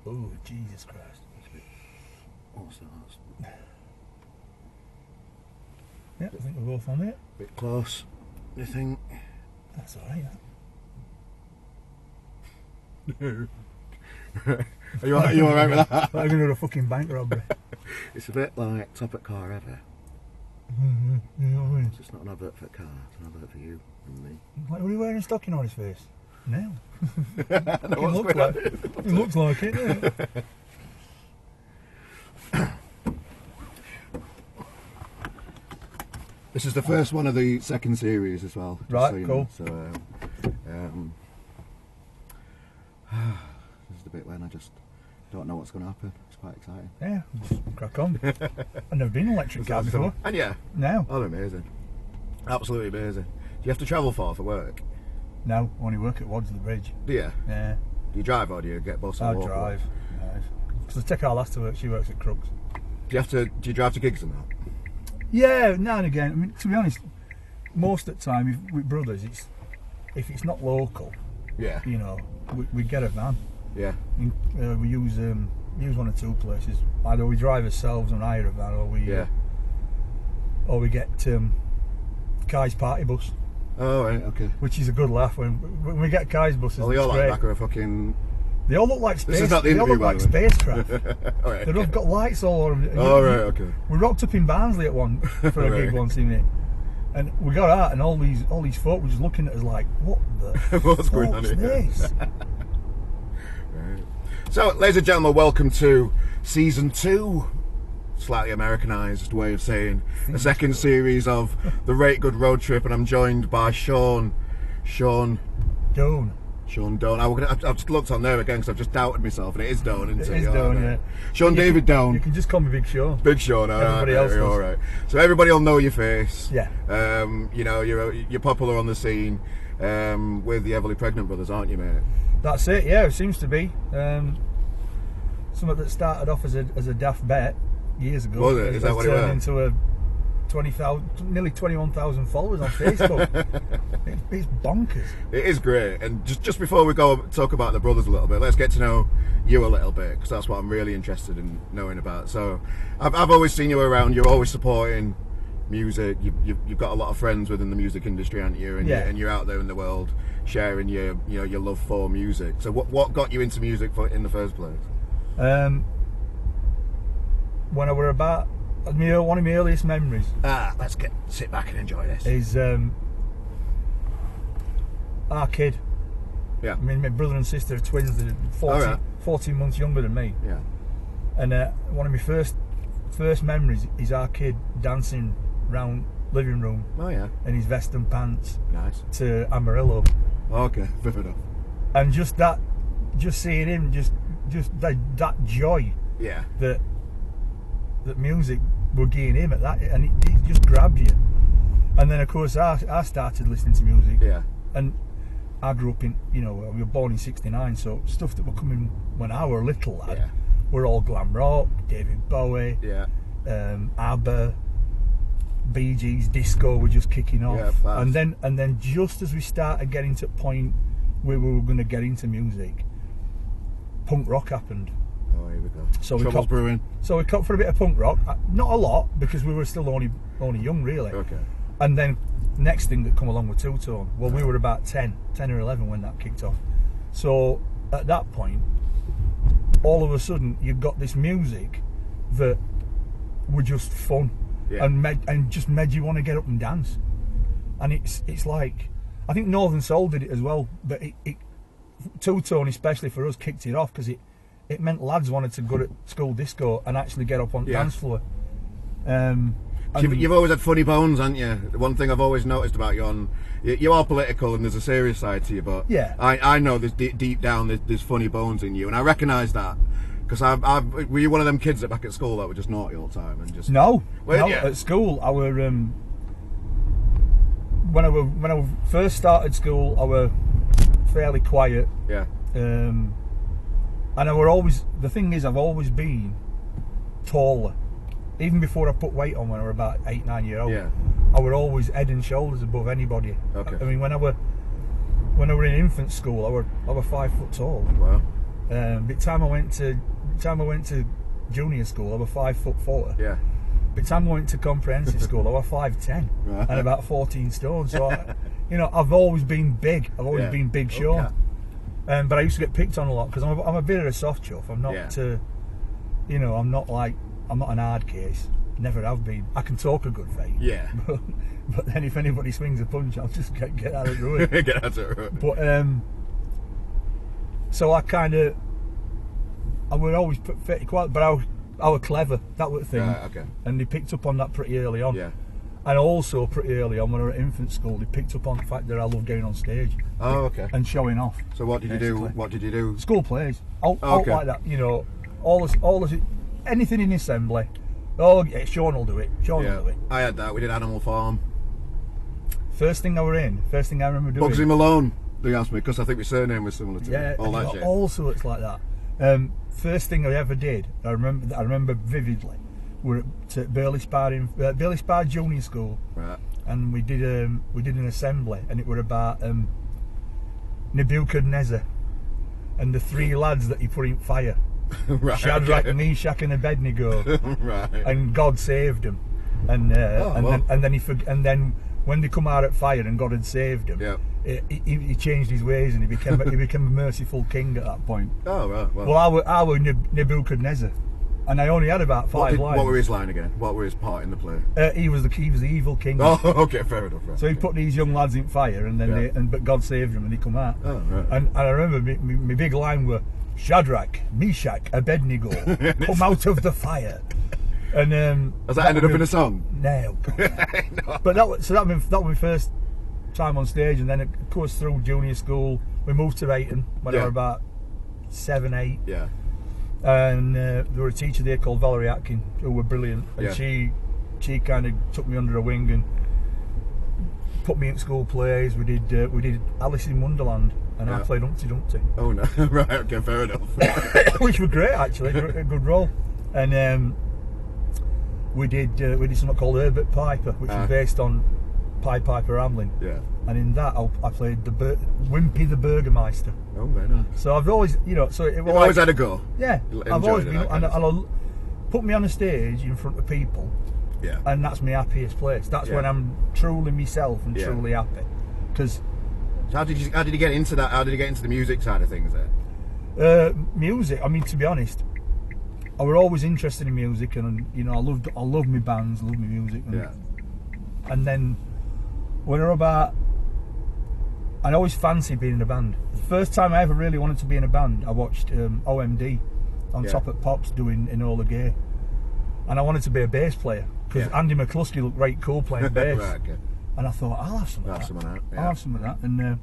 Oh, Jesus Christ. What's that? Yeah, I think we're both on it. Bit close. You think? That's alright, Are you alright with that? Like going to a fucking bank robbery. It's a bit like Top at Car Ever. You know what I mean? It's not an advert for a car, it's an advert for you and me. Like, are you wearing a stocking on his face? No. It looks like it, doesn't it? This is the first one of the second series as well. Right, so you cool. know. So, this is the bit when I just don't know what's going to happen. It's quite exciting. Yeah, just crack on. I've never been in an electric car before. And yeah. No. Oh, they're amazing. Absolutely amazing. Do you have to travel far for work? No, I only work at Wadsley Bridge. Do you? Yeah. Do you drive or do you get bus or I walk? drive. Because I take our lass to work, she works at Crooks. Do you drive to gigs and that? Yeah, now and again. I mean, to be honest, most of the time with brothers, if it's not local, Yeah. you know, we get a van. Yeah. We use one or two places. Either we drive ourselves and hire a van, or we get Kai's party bus. Oh, right, okay. Which is a good laugh when we get Kai's buses. Well, they all great. like back of a fucking... They all look like space. This is not the interview, by the way. Spacecraft. All right, They've got lights all over them. Oh, right, okay. We rocked up in Barnsley for a gig once, in it, and we got out, and all these folk were just looking at us like, "What the what's going on fuck's here?" this? Right. So, ladies and gentlemen, welcome to season 2. Slightly Americanized way of saying the second series of the Rate Good Road Trip, and I'm joined by Shaun Doan. I've just looked on there again because I've just doubted myself, and it is Doan, isn't it? It is Doan, yeah. Shaun David Doan. You can just call me Big Shaun. Big Shaun, Everybody else does. all right. So everybody will know your face. Yeah. You know, you're popular on the scene with the Everly Pregnant Brothers, aren't you, mate? That's it. Yeah, it seems to be something that started off as a daft bet years ago. Was it? Is that what it was? Turned into a 20,000, nearly 21,000 followers on Facebook. It's bonkers. It is great. And just before we go talk about the brothers a little bit, let's get to know you a little bit, because that's what I'm really interested in knowing about. So I've always seen you around. You're always supporting music. You've got a lot of friends within the music industry, aren't you? And, yeah. You're out there in the world sharing your love for music. So what got you into music in the first place? When I were about... one of my earliest memories. Let's sit back and enjoy this. Is our kid. Yeah. I mean, my brother and sister are twins. They're 14 months younger than me. Yeah. And one of my first memories is our kid dancing round living room. Oh yeah. In his vest and pants. Nice. To Amarillo. Okay, fair enough. And just seeing him, just that joy. Yeah. That music were giving him at that, and it just grabbed you. And then of course I started listening to music. Yeah. And I grew up in, we were born in '69, so stuff that were coming when I were a little lad, yeah, were all glam rock, David Bowie, yeah, ABBA, Bee Gees, disco were just kicking off. Yeah, fast. And then just as we started getting to the point where we were going to get into music, punk rock happened. Oh, here we go. So Trouble's brewing. So we copped for a bit of punk rock. Not a lot, because we were still only young, really. Okay. And then next thing that come along with two-tone. Well, we were about 10 or 11 when that kicked off. So at that point, all of a sudden, you've got this music that were just fun, yeah, and just made you want to get up and dance. And it's like, I think Northern Soul did it as well, but it two-tone especially for us kicked it off, because it meant lads wanted to go to school disco and actually get up on the dance floor. You've always had funny bones, haven't you? One thing I've always noticed about you, you are political and there's a serious side to you, but yeah, I know there's deep down there's funny bones in you, and I recognise that, because were you one of them kids that back at school that were just naughty all the time and just... No. At school I were when I first started school I were fairly quiet. Yeah. And I were always, the thing is, I've always been taller. Even before I put weight on when I were about 8-9 years old, yeah, I were always head and shoulders above anybody. Okay. I mean, when I were in infant school, I were 5 foot tall. Wow. By the time I went to junior school, I was 5'4". Yeah. By the time I went to comprehensive school, I was 5'10", Right. and about 14 stone. So, I've always been big. I've always Yeah. been big, Shaun. But I used to get picked on a lot because I'm a bit of a soft chuff. I'm not, I'm not an hard case. Never have been. I can talk a good fight. Yeah. But then if anybody swings a punch, I'll just get out of the way. Get out of the way. But so I would always fit quite, but I was clever. That was the thing. Right, okay. And they picked up on that pretty early on. Yeah. And also pretty early on when I was at infant school, they picked up on the fact that I love getting on stage. Oh, okay. And showing off. So what did you do? What did you do? School plays. All Okay. like that. All this, anything in assembly. Oh yeah, Shaun will do it. Shaun will do it. I had that. We did Animal Farm. First thing I remember doing. Bugsy Malone. They asked me because I think my surname was similar to Yeah, all that shit. all sorts like that. First thing I ever did, I remember vividly. We're at Burley Spa Junior School, Right. and we did an assembly, and it were about Nebuchadnezzar and the three lads that he put in fire. Right. Shadrach, okay. Meshach, and Abednego, Right. and God saved them, and then when they come out at fire and God had saved them, Yeah. he changed his ways and he became a merciful king at that point. Oh right. Well, I were Nebuchadnezzar, and I only had about five lines. What were his line again? What were his part in the play? He was the evil king. Oh, okay, fair enough. Right. So he put these young lads in fire, and then but God saved them, and they come out. Oh, right. And I remember my big line were Shadrach, Meshach, Abednego, come out of the fire. And has that ended up in a song? No. No. But that was my first time on stage, and then of course through junior school we moved to Ayton when I was about 7, 8. Yeah. And there was a teacher there called Valerie Atkin who were brilliant, and Yeah. she kind of took me under her wing and put me in school plays. We did Alice in Wonderland, and I played Humpty Dumpty. Oh no. Right. Okay. Fair enough. Which were great actually, a good role. And we did something called Herbert Piper, which was based on Pied Piper Hamelin. Yeah. And in that I played Wimpy the Burgermeister. Oh, very nice. So I've always, so it was You've always had a go. Yeah, Enjoyed I've always it, been, that kind of and put me on a stage in front of people, Yeah. and that's my happiest place. That's when I'm truly myself and truly happy. Because So how did you get into that? How did you get into the music side of things then? music, I mean, to be honest, I was always interested in music, and I love my bands, love my music. And then when I was about, I always fancied being in a band. The first time I ever really wanted to be in a band, I watched OMD on Top at Pops doing Enola Gay, and I wanted to be a bass player because Andy McCluskey looked right cool playing bass. Right, okay. And I thought, I'll have some of that. I'll have some of that. And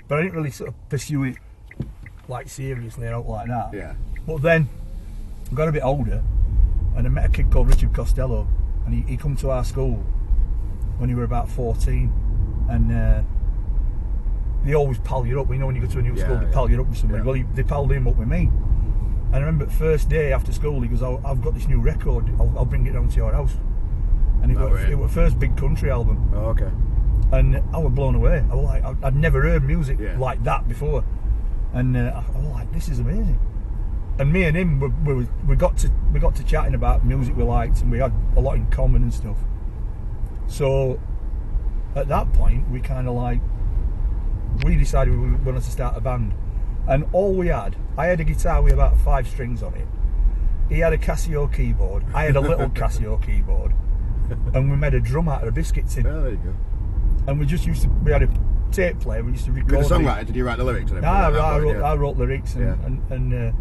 but I didn't really sort of pursue it like seriously or out like that. Yeah. But then I got a bit older, and I met a kid called Richard Costello, and he come to our school when he were about 14, and they always pal you up. When you go to a new school, they pal you up with somebody. Well, they palled him up with me. And I remember the first day after school, he goes, I've got this new record, I'll bring it down to your house. And it was the first big country album. Oh, okay. And I was blown away. I was like, I'd never heard music like that before. And I was like, this is amazing. And me and him, we got to chatting about music we liked, and we had a lot in common and stuff. So at that point, we kind of we decided we wanted to start a band. And all we had, I had a guitar with about 5 strings on it. He had a Casio keyboard. I had a little Casio keyboard. And we made a drum out of a biscuit tin. Oh, there you go. And we had a tape player, we used to record. You're the songwriter, did you write the lyrics? I wrote lyrics, and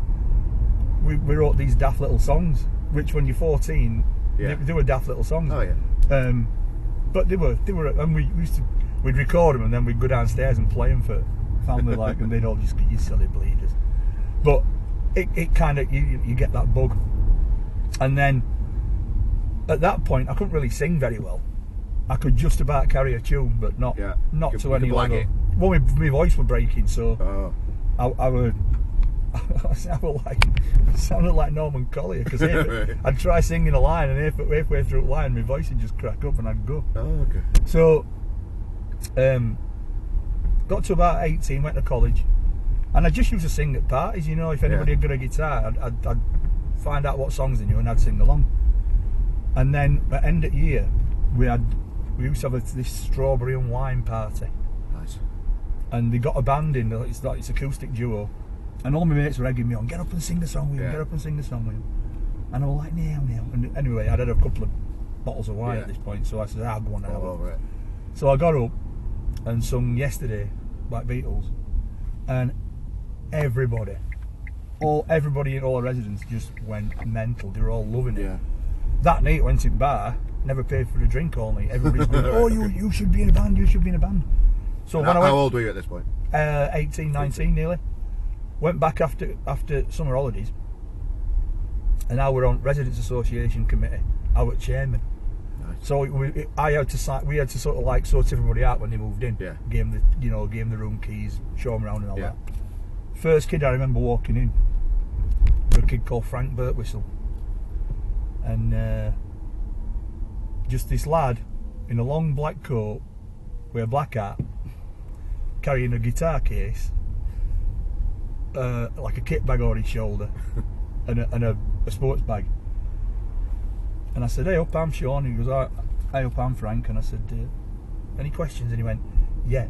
we wrote these daft little songs, which when you're 14, they were daft little songs. Oh yeah. But they were, and we'd record them, and then we'd go downstairs and play them for family, and they'd all just get you silly bleeders. But it kind of, you get that bug. And then at that point, I couldn't really sing very well. I could just about carry a tune, but not to any level. Well, my voice was breaking, so I would. I sounded like Norman Collier, because I'd try singing a line, and halfway through the line, my voice would just crack up and I'd go. Oh, okay. So, got to about 18, went to college, And I just used to sing at parties, you know, if anybody had got a guitar, I'd find out what songs they knew and I'd sing along. And then at end of year, we used to have this strawberry and wine party. Nice. And they got a band in, it's acoustic duo. And all my mates were egging me on, get up and sing a song with him, get up and sing a song with him. And I was like, no. And anyway, I'd had a couple of bottles of wine at this point, so I said, I'll go on and have it. So I got up and sung Yesterday by Beatles. And everybody in all the residents just went mental. They were all loving it. Yeah. That night, went to the bar, never paid for a drink all night. Everybody's going, oh, you should be in a band, you should be in a band. So when how old were you at this point? 18, 19 nearly. Went back after summer holidays, and now we're on Residents Association committee. I was chairman. Nice. So we had to sort of like sort everybody out when they moved in. Yeah. Gave them the room keys, show them around and all that. First kid I remember walking in, was a kid called Frank Birtwhistle, and just this lad in a long black coat with a black hat, carrying a guitar case, like a kit bag on his shoulder, and a sports bag. And I said, hey up, I'm Shaun. And he goes, hey up, I'm Frank. And I said, any questions? And he went, yeah,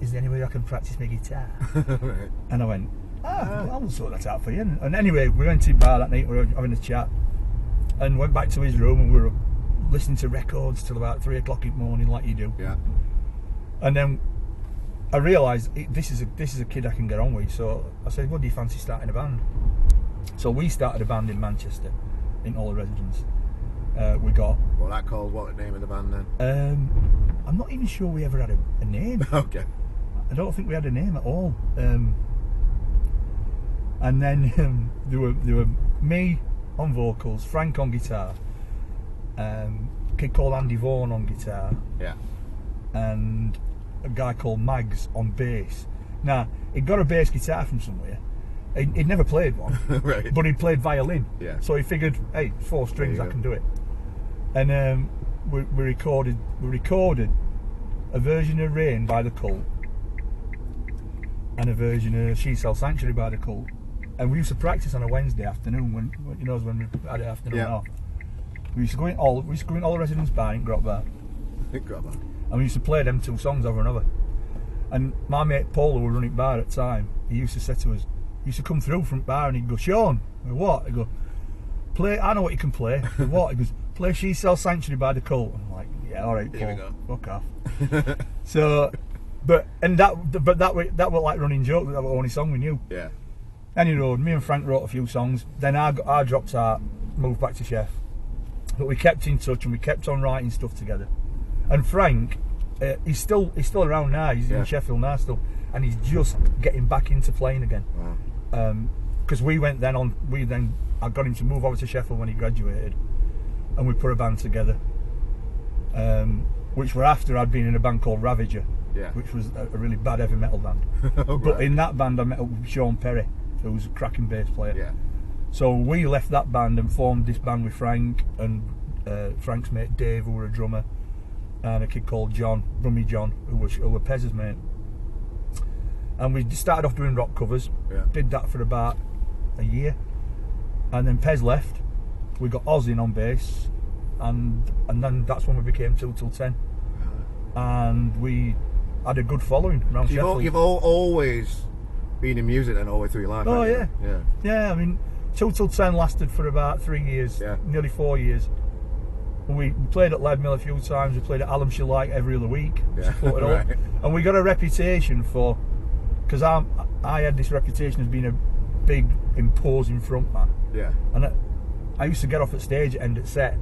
is there any way I can practice my guitar? Right. And I went, I'll sort that out for you. And anyway, we went to the bar that night, we were having a chat, and went back to his room, and we were listening to records till about 3 o'clock in the morning, like you do. Yeah. And then I realised this is a kid I can get on with. So I said, "What do you fancy starting a band?" So we started a band in Manchester, in all the residents. We got. What that called? What the name of the band then? I'm not even sure we ever had a name. Okay. I don't think we had a name at all. And then there were me on vocals, Frank on guitar, a kid called Andy Vaughan on guitar. Yeah. And a guy called Mags on bass. Now, he'd got a bass guitar from somewhere. He'd never played one, Right. but he played violin. Yeah. So he figured, hey, 4 strings, I can do it. And we recorded a version of Rain by The Cult and a version of She Sells Sanctuary by The Cult. And we used to practice on a Wednesday afternoon when you know when we had an afternoon off. We used to go in all the residents' bar in Grot Bar. And we used to play them 2 songs over and over. And my mate Paul, who was running bar at the time, he used to say to us, he used to come through from bar and he'd go, Shaun, what? He'd go, play, I know what you can play. He what? He goes, play She Sells Sanctuary by The Cult. I'm like, yeah, alright, Paul. Here we go. Fuck off. So, that was like running joke, that was the only song we knew. Yeah. Anyway, me and Frank wrote a few songs. Then I dropped out, moved back to Chef. But we kept in touch and we kept on writing stuff together. And Frank, he's still around now. He's in Sheffield now still, and he's just getting back into playing again. Wow. Because I got him to move over to Sheffield when he graduated, and we put a band together. Which were after I'd been in a band called Ravager, which was a really bad heavy metal band. Oh, but right. in that band I met up with Shaun Perry, who was a cracking bass player. Yeah. So we left that band and formed this band with Frank and Frank's mate Dave, who were a drummer, and a kid called John, Brummy John, who were Pez's mate. And we started off doing rock covers. Yeah. Did that for about a year, and then Pez left. We got Oz in on bass, and then that's when we became 2 Till 10. And we had a good following around Sheffield. You've always been in music then all the way through your life. Oh haven't yeah. you? Yeah. I mean, 2 Till 10 lasted for about 3 years, nearly 4 years. We played at Leadmill a few times. We played at Alhamshire Light every other week. Right. And we got a reputation for, because I had this reputation as being a big, imposing frontman. Yeah. And I used to get off at stage at end at set,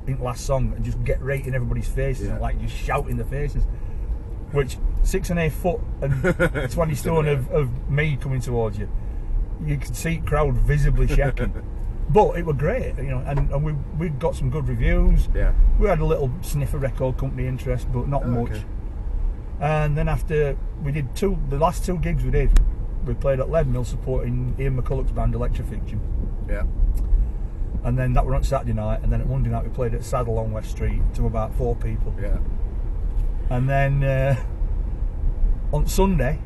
I think last song, and just get right in everybody's faces and like just shout in the faces. Which 6.5 foot and 20 stone of me coming towards you, you could see crowd visibly shaking. But it was great, you know, and we got some good reviews. Yeah. We had a little sniff of record company interest, but not much. Okay. And then after we did the last 2 gigs we played at Leadmill supporting Ian McCulloch's band Electrofiction. Yeah. And then that were on Saturday night, and then at Monday night we played at Saddle on West Street to about 4 people. Yeah. And then on Sunday,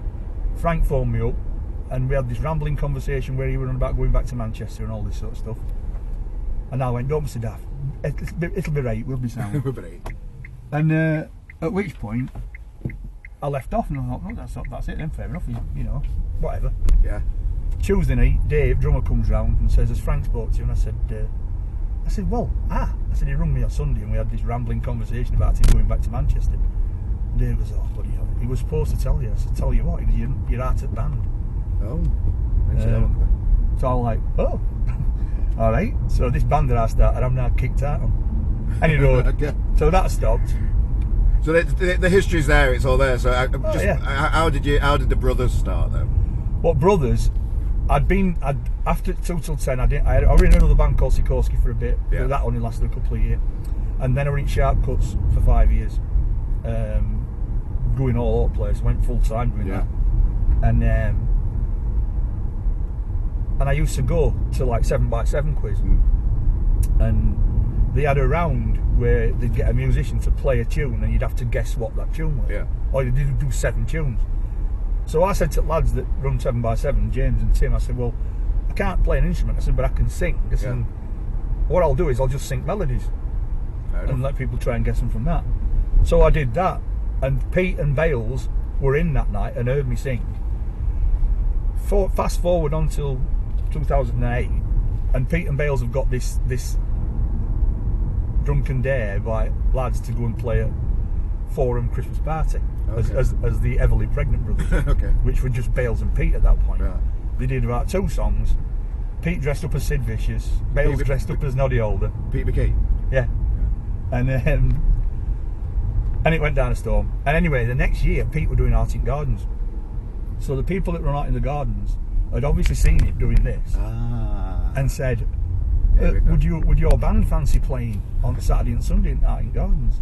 Frank phoned me up and we had this rambling conversation where he was on about going back to Manchester and all this sort of stuff. And I went, don't be so daft. It'll be right, we'll be sound. We'll be right. And at which point, I left off and I thought, oh, that's it then, fair enough, you know, whatever. Yeah. Tuesday night, Dave, drummer, comes round and says, has Frank spoke to you? And I said, well, I said, he rung me on Sunday and we had this rambling conversation about him going back to Manchester. And Dave goes, oh, bloody hell, he was supposed to tell you. I said, tell you what, you're out of band. Oh. So I'm like, oh, all right. So this band that I started, I'm now kicked out on. And he wrote, Okay. So that stopped. So the history's there, it's all there. So how did the brothers start though? What brothers? After 2 till 10. I was in another band called Sikorsky for a bit. Yeah. But that only lasted a couple of years. And then I was in Sharp Cuts for 5 years, going all over the place. Went full time doing that. And I used to go to like 7x7 quiz, and they had a round where they'd get a musician to play a tune, and you'd have to guess what that tune was. Yeah. Or they'd do 7 tunes. So I said to lads that run 7x7, James and Tim, I said, well, I can't play an instrument. I said, but I can sing. I said, what I'll do is I'll just sing melodies and let people try and guess them from that. So I did that, and Pete and Bales were in that night and heard me sing. Fast forward until 2008, and Pete and Bales have got this drunken dare by lads to go and play at Forum Christmas party as the Everly Pregnant Brothers, which were just Bales and Pete at that point. Right. They did about 2 songs. Pete dressed up as Sid Vicious, Bales dressed up as Noddy Holder. Pete McKee. Yeah, and it went down a storm. And anyway, the next year Pete were doing Art in Gardens, so the people that run Art in the Gardens had obviously seen it doing this and said, would your band fancy playing on Saturday and Sunday at Art in Gardens?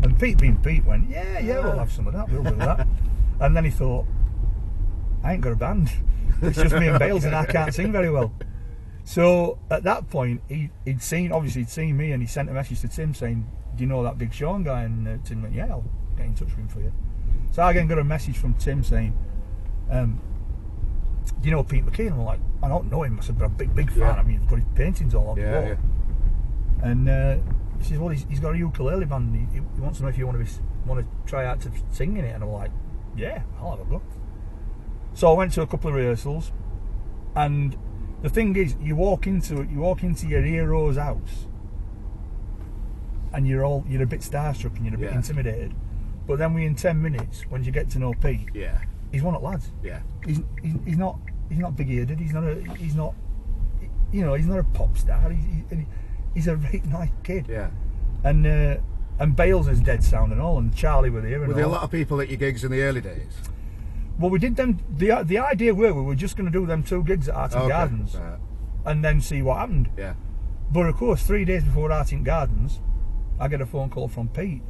And Pete being Pete went, yeah, we'll have some of that, we'll do that. And then he thought, I ain't got a band, it's just me and Bales and I can't sing very well. So at that point he'd seen me, and he sent a message to Tim saying, do you know that big Shaun guy? And Tim went, yeah, I'll get in touch with him for you. So I again got a message from Tim saying, do you know Pete McKee? And I'm like, I don't know him. I said, but I'm a big fan. I mean, he's got his paintings all over the wall. Yeah. And he says, well, he's got a ukulele band, and he wants to know if you want to try out to sing in it. And I'm like, yeah, I'll have a go. So I went to a couple of rehearsals, and the thing is, you walk into your hero's house, and you're a bit starstruck and you're a bit intimidated. But then within 10 minutes, when you get to know Pete, he's one of the lads. Yeah. He's not big-eared. He's not a pop star. He's a right nice kid. Yeah. And Bales is dead sound and all, and Charlie were there. Were there a lot of people at your gigs in the early days? Well, we did them. The idea we were just going to do them 2 gigs at Art in Gardens, and then see what happened. Yeah. But of course, 3 days before Art in Gardens, I get a phone call from Pete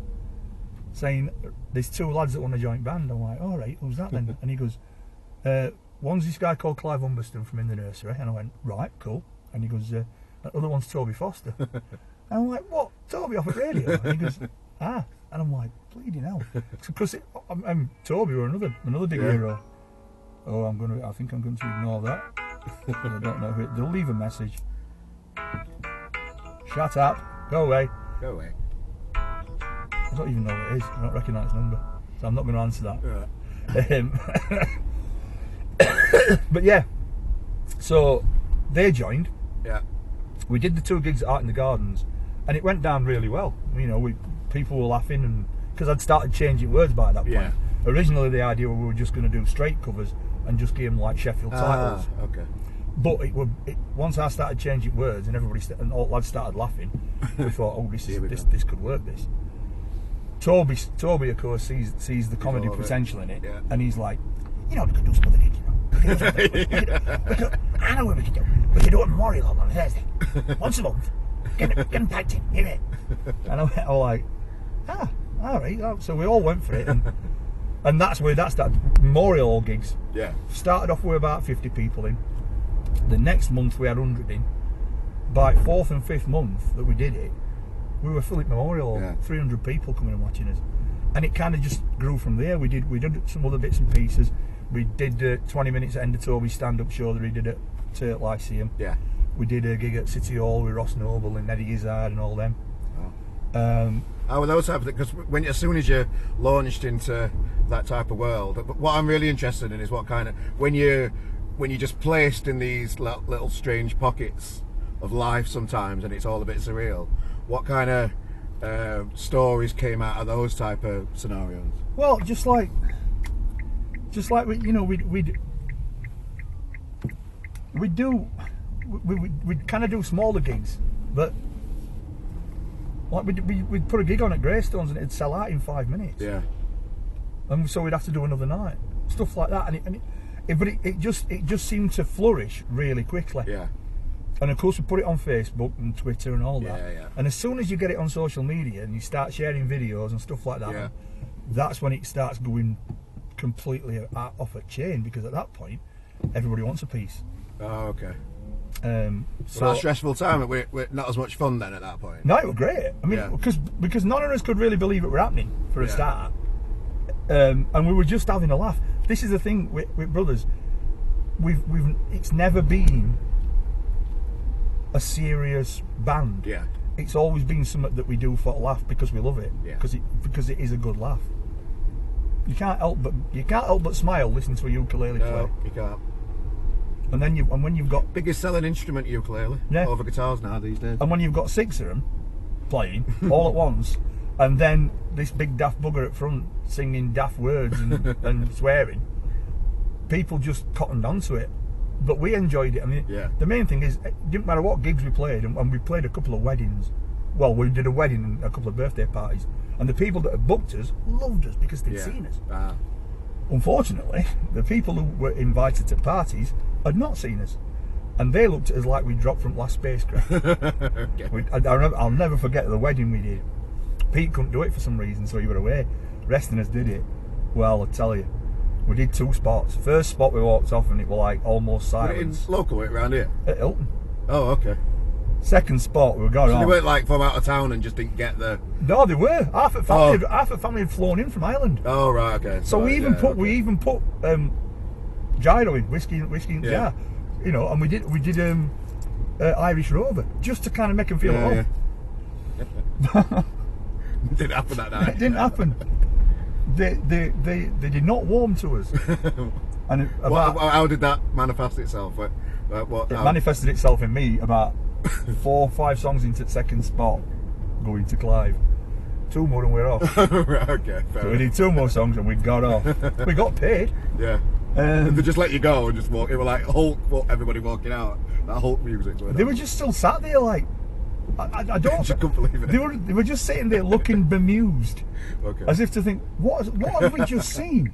saying there's 2 lads that want to join band. I'm like, all right, who's that then? And he goes, one's this guy called Clive Humberston from In the Nursery. And I went, right, cool. And he goes, the other one's Toby Foster. And I'm like, what? Toby off at radio? And he goes, ah. And I'm like, bleeding hell. Because Toby were another big hero. Oh, I think I'm going to ignore that. I don't know who they'll leave a message. Shut up. Go away. Go away. I don't even know what it is. I don't recognise the number, so I'm not going to answer that. Right. But yeah, so they joined. Yeah. We did the 2 gigs at Art in the Gardens, and it went down really well. You know, people were laughing, and because I'd started changing words by that point. Yeah. Originally, the idea was we were just going to do straight covers and just give them like Sheffield titles. Okay. But once I started changing words, and and all lads started laughing, we thought, oh, this could work. This. Toby, of course, sees the comedy potential in it, and he's like, you know, we could do some other gigs, you know. I know what we could do. We could do it Memorial on Thursday, once a month. Get them packed in, hear it. And I was like, all right. So we all went for it, and that's where that started. Memorial gigs. Yeah. Started off with about 50 people in. The next month we had 100 in. By 4th and 5th month that we did it, we were full at Memorial, 300 people coming and watching us, and it kind of just grew from there. We did some other bits and pieces. We did 20 minutes at End of Toby's stand-up show that he did at Tate Lyceum. Yeah. We did a gig at City Hall with Ross Noble and Eddie Izzard and all them. Oh, well, those type of things, because as soon as you're launched into that type of world, but what I'm really interested in is what kind of when you're just placed in these little strange pockets of life sometimes, and it's all a bit surreal. What kind of stories came out of those type of scenarios? Well, just like we kind of do smaller gigs, but like we'd put a gig on at Greystones and it'd sell out in 5 minutes. Yeah. And so we'd have to do another night, stuff like that, but it just seemed to flourish really quickly. Yeah. And of course we put it on Facebook and Twitter and all that. Yeah. And as soon as you get it on social media and you start sharing videos and stuff like that, Yeah. that's when it starts going completely off a chain, because at that point everybody wants a piece. Oh, okay. So that stressful time, we're not as much fun then at that point. No, it was great. I mean, because none of us could really believe it were happening for a start, and we were just having a laugh. This is the thing with Brothers. It's never been a serious band. Yeah. It's always been something that we do for a laugh because we love it. Yeah. Because it is a good laugh. You can't help but smile listening to a ukulele play. No, you can't. And when you've got Biggest selling instrument, ukulele. Yeah. Over guitars now these days. and when you've got 6 of them playing all at once, and then this big daft bugger at front singing daft words and swearing, people just cottoned onto it. But we enjoyed it. I mean, the main thing is, it didn't matter what gigs we played, and we played a couple of weddings. Well, we did a wedding and a couple of birthday parties, and the people that had booked us loved us because they'd seen us. Ah. Unfortunately, the people who were invited to parties had not seen us, and they looked at us like we dropped from last spacecraft. Okay. I'll never forget the wedding we did. Pete couldn't do it for some reason, so he were away. The rest of us did it. Well, I tell you, we did 2 spots. First spot we walked off and it was like almost silence. Local around here? At Hilton. Oh, okay. Second spot we were going So on. they weren't like from out of town and just didn't get the... No, they were. Half the family had flown in from Ireland. Oh, right, okay. So we even put gyro in, whiskey in the jar, you know, and we did Irish Rover just to kind of make them feel at home. Didn't happen that night. It didn't happen. They did not warm to us. And how did that manifest itself? It manifested itself in me about 4 or 5 songs into the second spot, going to Clive. 2 more and we're off. Right, okay. So we did 2 more songs and we got off. We got paid. Yeah. They just let you go and just walk. It was like Hulk, everybody walking out. That Hulk music. They were just still sat there like, I don't. I couldn't believe it. They were just sitting there looking bemused, as if to think, what have we just seen?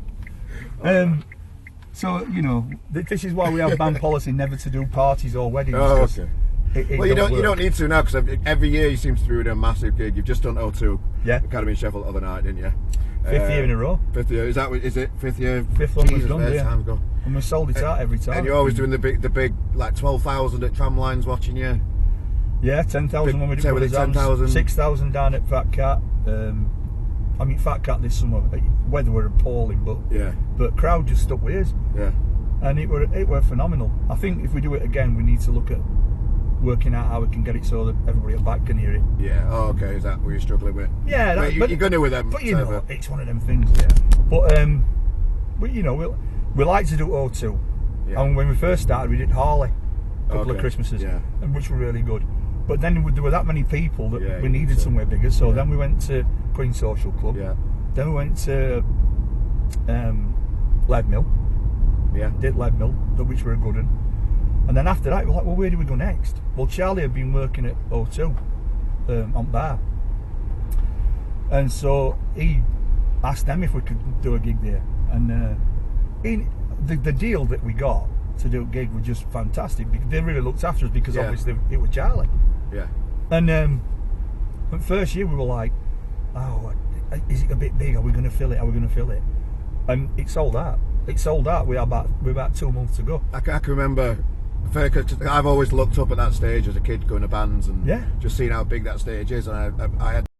So you know, this is why we have band policy never to do parties or weddings. Oh, okay. Well, you don't need to now, because every year you seem to be doing a massive gig. You've just done O2 Academy in Sheffield the other night, didn't you? 5th year in a row. 5th year. Is it 5th year? 5th one we've done, yeah. Time ago. And we sold it out every time. And you're always doing the big like 12,000 at tramlines watching you. Yeah, 10,000 when we did Brothers 10,000. 6,000 down at Fat Cat. I mean, Fat Cat this summer, weather were appalling, but crowd just stuck with us. Yeah. And it were phenomenal. I think if we do it again, we need to look at working out how we can get it so that everybody at back can hear it. Yeah. Oh, okay. Is that what you're struggling with? Yeah. You're going to with them. But you know, it's one of them things. Yeah. But you know, we like to do O2. Yeah. And when we first started, we did Harley a couple of Christmases, which were really good. But then there were that many people that we needed somewhere bigger. So then we went to Queen Social Club. Yeah. Then we went to Lead Mill. Yeah. Did Lead Mill, which were a good one. And then after that, we were like, well, where do we go next? Well, Charlie had been working at O2 on bar. And so he asked them if we could do a gig there. And the deal that we got to do a gig was just fantastic, because they really looked after us, because obviously it was Charlie. Yeah. And at first year we were like, oh, is it a bit big? Are we going to fill it? Are we going to fill it? And it sold out. It sold out. We're about 2 months to go. I can remember. I've always looked up at that stage as a kid, going to bands and just seeing how big that stage is, and I had